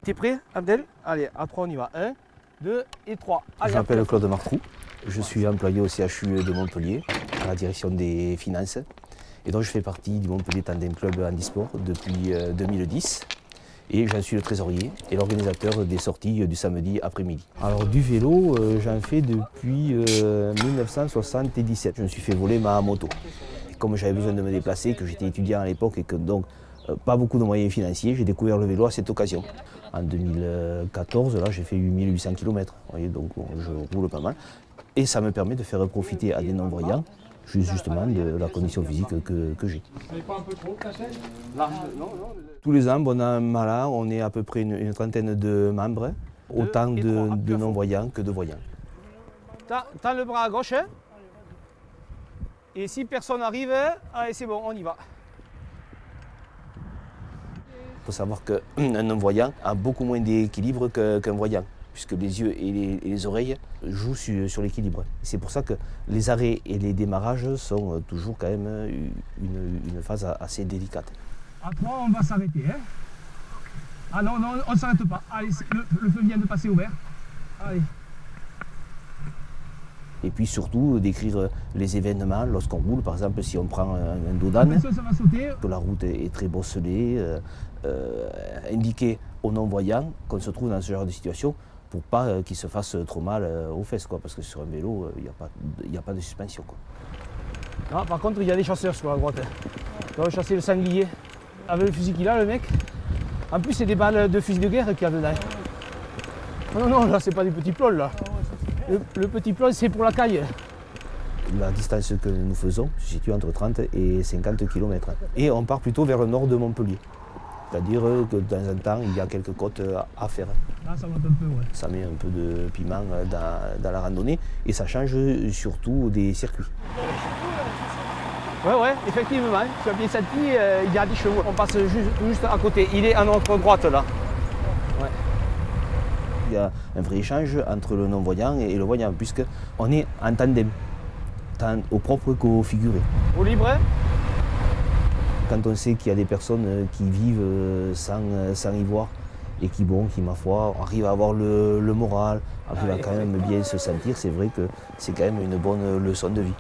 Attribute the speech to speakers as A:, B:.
A: T'es prêt, Abdel? Allez, à 3 on y va. 1, 2 et 3.
B: Je m'appelle Claude Martrou, je suis employé au CHU de Montpellier, à la direction des finances. Et donc je fais partie du Montpellier Tandem Club Handisport depuis 2010. Et j'en suis le trésorier et l'organisateur des sorties du samedi après-midi. Alors du vélo, j'en fais depuis 1977. Je me suis fait voler ma moto. Et comme j'avais besoin de me déplacer, que j'étais étudiant à l'époque et que donc pas beaucoup de moyens financiers, j'ai découvert le vélo à cette occasion. En 2014, là, j'ai fait 8800 km. Vous voyez, donc bon, je roule pas mal. Et ça me permet de faire profiter à des non-voyants justement de la condition physique que j'ai. Tous les ans, on a un malin, on est à peu près une trentaine de membres, autant de non-voyants que de voyants.
A: Tends le bras à gauche. Et si personne n'arrive, allez c'est bon, on y va.
B: Il faut savoir qu'un non-voyant a beaucoup moins d'équilibre qu'un voyant, puisque les yeux et les oreilles jouent sur l'équilibre. C'est pour ça que les arrêts et les démarrages sont toujours quand même une phase assez délicate.
A: À 3, on va s'arrêter. Hein. Ah non, non, on ne s'arrête pas. Allez, le feu vient de passer ouvert. Allez.
B: Et puis surtout décrire les événements lorsqu'on roule, par exemple si on prend un dodane, que la route est très bosselée, indiquer aux non-voyants qu'on se trouve dans ce genre de situation pour pas qu'ils se fassent trop mal aux fesses, quoi, parce que sur un vélo, il n'y a pas de suspension. Quoi.
A: Non, par contre, il y a des chasseurs sur la droite. Il va chasser le sanglier. Avec le fusil qu'il a, le mec. En plus, c'est des balles de fusil de guerre qu'il y a dedans. Non, non, là, c'est pas des petits plols, là. Le petit plol, c'est pour la caille.
B: La distance que nous faisons se situe entre 30 et 50 km. Et on part plutôt vers le nord de Montpellier. C'est-à-dire que de temps en temps, il y a quelques côtes à faire.
A: Là, ça monte un peu, ouais.
B: Ça met un peu de piment dans la randonnée et ça change surtout des circuits.
A: Ouais, effectivement. Tu as bien senti, il y a des chevaux. On passe juste à côté. Il est à notre droite, là. Ouais.
B: Il y a un vrai échange entre le non-voyant et le voyant, puisqu'on est en tandem, tant au propre qu'au figuré.
A: Au libre.
B: Quand on sait qu'il y a des personnes qui vivent sans y voir et qui, ma foi, arrivent à avoir le moral, arrivent à quand même bien se sentir, c'est vrai que c'est quand même une bonne leçon de vie.